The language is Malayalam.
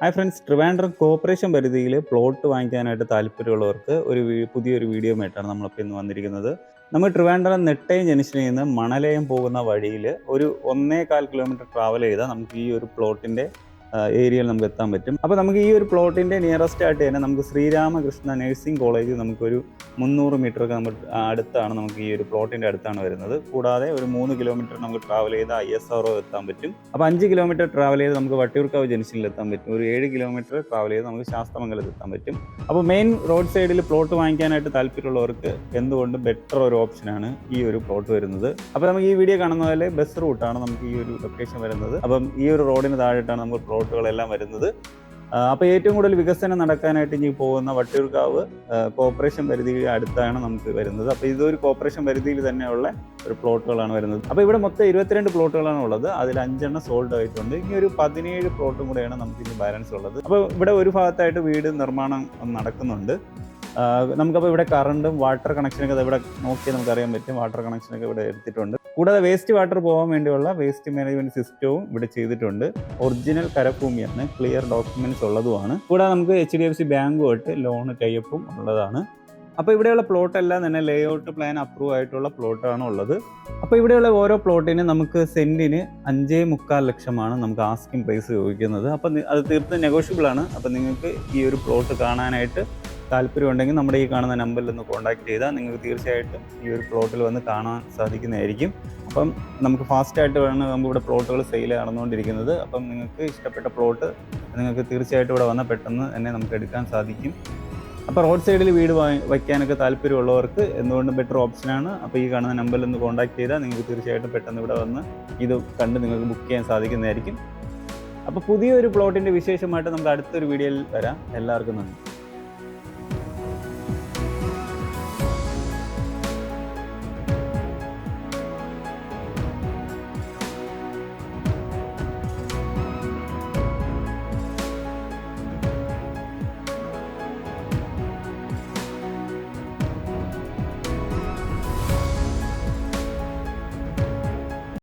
ഹായ് ഫ്രണ്ട്സ്, ട്രിവാൻഡ്രം കോർപ്പറേഷൻ പരിധിയിൽ പ്ലോട്ട് വാങ്ങിക്കാനായിട്ട് താല്പര്യമുള്ളവർക്ക് പുതിയൊരു വീഡിയോയുമായിട്ടാണ് നമ്മളിപ്പോൾ ഇന്ന് വന്നിരിക്കുന്നത്. നമ്മൾ ട്രിവാൻഡ്രം നെട്ടയം ജംഗ്ഷനിൽ നിന്ന് മണലയം പോകുന്ന വഴിയിൽ ഒരു 1.25 കിലോമീറ്റർ ട്രാവൽ ചെയ്താൽ നമുക്ക് ഈ ഒരു പ്ലോട്ടിൻ്റെ ഏരിയയിൽ നമുക്ക് എത്താൻ പറ്റും. അപ്പോൾ നമുക്ക് ഈ ഒരു പ്ലോട്ടിൻ്റെ നിയറസ്റ്റ് ആയിട്ട് തന്നെ നമുക്ക് ശ്രീരാമകൃഷ്ണ നഴ്സിംഗ് കോളേജ് നമുക്കൊരു 300 മീറ്റർ ഒക്കെ അടുത്താണ്, നമുക്ക് ഈ ഒരു പ്ലോട്ടിൻ്റെ അടുത്താണ് വരുന്നത്. കൂടാതെ ഒരു 3 കിലോമീറ്റർ നമുക്ക് ട്രാവൽ ചെയ്ത് ISRO എത്താൻ പറ്റും. അപ്പോൾ 5 കിലോമീറ്റർ ട്രാവൽ ചെയ്ത് നമുക്ക് വട്ടിയൂർക്കാവ് ജംഗ്ഷനിൽ എത്താൻ പറ്റും. ഒരു 7 കിലോമീറ്റർ ട്രാവൽ ചെയ്ത് നമുക്ക് ശാസ്തമംഗലത്ത് എത്താൻ പറ്റും. അപ്പോൾ മെയിൻ റോഡ് സൈഡിൽ പ്ലോട്ട് വാങ്ങിക്കാനായിട്ട് താല്പര്യമുള്ളവർക്ക് എന്തുകൊണ്ട് ബെറ്റർ ഒരു ഓപ്ഷനാണ് ഈ ഒരു പ്ലോട്ട് വരുന്നത്. അപ്പോൾ നമുക്ക് ഈ വീഡിയോ കാണുന്ന പോലെ ബസ് റൂട്ടാണ് നമുക്ക് ഈ ഒരു ലൊക്കേഷൻ വരുന്നത്. അപ്പം ഈ ഒരു റോഡിന് താഴെട്ടാണ് നമുക്ക് പ്ലോട്ടുകളെല്ലാം വരുന്നത്. അപ്പോൾ ഏറ്റവും കൂടുതൽ വികസനം നടക്കാനായിട്ട് ഇനി പോകുന്ന വട്ടിയൂർക്കാവ് കോർപ്പറേഷൻ പരിധിയിൽ അടുത്താണ് നമുക്ക് വരുന്നത്. അപ്പോൾ ഇതൊരു കോർപ്പറേഷൻ പരിധിയിൽ തന്നെയുള്ള ഒരു പ്ലോട്ടുകളാണ് വരുന്നത്. അപ്പോൾ ഇവിടെ മൊത്തം 22 പ്ലോട്ടുകളാണ് ഉള്ളത്. അതിൽ 5 സോൾഡ് ആയിട്ടുണ്ട്. ഇനി ഒരു 17 പ്ലോട്ടും കൂടെയാണ് നമുക്ക് ഇനി ബാലൻസ് ഉള്ളത്. അപ്പോൾ ഇവിടെ ഒരു ഭാഗത്തായിട്ട് വീട് നിർമ്മാണം നടക്കുന്നുണ്ട്. നമുക്കപ്പോൾ ഇവിടെ കറണ്ടും വാട്ടർ കണക്ഷനൊക്കെ ഇവിടെ നോക്കിയാൽ നമുക്കറിയാൻ പറ്റും. വാട്ടർ കണക്ഷനൊക്കെ ഇവിടെ എടുത്തിട്ടുണ്ട്. കൂടാതെ വേസ്റ്റ് വാട്ടർ പോകാൻ വേണ്ടിയുള്ള വേസ്റ്റ് മാനേജ്മെന്റ് സിസ്റ്റവും ഇവിടെ ചെയ്തിട്ടുണ്ട്. ഒറിജിനൽ കരഭൂമിയാണ്, ക്ലിയർ ഡോക്യുമെന്റ്സ് ഉള്ളതുമാണ്. കൂടാതെ നമുക്ക് HDFC ബാങ്കുമായിട്ട് ലോൺ ടൈപ്പും ഉള്ളതാണ്. അപ്പോൾ ഇവിടെയുള്ള പ്ലോട്ട് എല്ലാം തന്നെ ലേഔട്ട് പ്ലാൻ അപ്രൂവ് ആയിട്ടുള്ള പ്ലോട്ടാണ് ഉള്ളത്. അപ്പോൾ ഇവിടെയുള്ള ഓരോ പ്ലോട്ടിന് നമുക്ക് സെന്റിന് 5.25 ലക്ഷമാണ് നമുക്ക് ആസ്കിംഗ് പ്രൈസ് ചോദിക്കുന്നത്. അപ്പം അത് തീർത്തും നെഗോഷ്യബിൾ ആണ്. അപ്പം നിങ്ങൾക്ക് ഈ ഒരു പ്ലോട്ട് കാണാനായിട്ട് താല്പര്യമുണ്ടെങ്കിൽ നമ്മുടെ ഈ കാണുന്ന നമ്പറിൽ ഒന്ന് കോൺടാക്ട് ചെയ്താൽ നിങ്ങൾക്ക് തീർച്ചയായിട്ടും ഈ ഒരു പ്ലോട്ടിൽ വന്ന് കാണാൻ സാധിക്കുന്നതായിരിക്കും. അപ്പം നമുക്ക് ഫാസ്റ്റായിട്ട് വേണം നമുക്ക് ഇവിടെ പ്ലോട്ടുകൾ സെയിൽ നടന്നുകൊണ്ടിരിക്കുന്നത്. അപ്പം നിങ്ങൾക്ക് ഇഷ്ടപ്പെട്ട പ്ലോട്ട് നിങ്ങൾക്ക് തീർച്ചയായിട്ടും ഇവിടെ വന്നാൽ പെട്ടെന്ന് തന്നെ നമുക്ക് എടുക്കാൻ സാധിക്കും. അപ്പോൾ റോഡ് സൈഡിൽ വീട് വയ്ക്കാനൊക്കെ താല്പര്യമുള്ളവർക്ക് എന്തുകൊണ്ടും ബെറ്റർ ഓപ്ഷനാണ്. അപ്പോൾ ഈ കാണുന്ന നമ്പറിൽ ഒന്ന് കോൺടാക്ട് ചെയ്താൽ നിങ്ങൾക്ക് തീർച്ചയായിട്ടും പെട്ടെന്ന് ഇവിടെ വന്ന് ഇത് കണ്ട് നിങ്ങൾക്ക് ബുക്ക് ചെയ്യാൻ സാധിക്കുന്നതായിരിക്കും. അപ്പോൾ പുതിയൊരു പ്ലോട്ടിൻ്റെ വിശേഷമായിട്ട് നമുക്ക് അടുത്തൊരു വീഡിയോയിൽ വരാം. എല്ലാവർക്കും നന്ദി.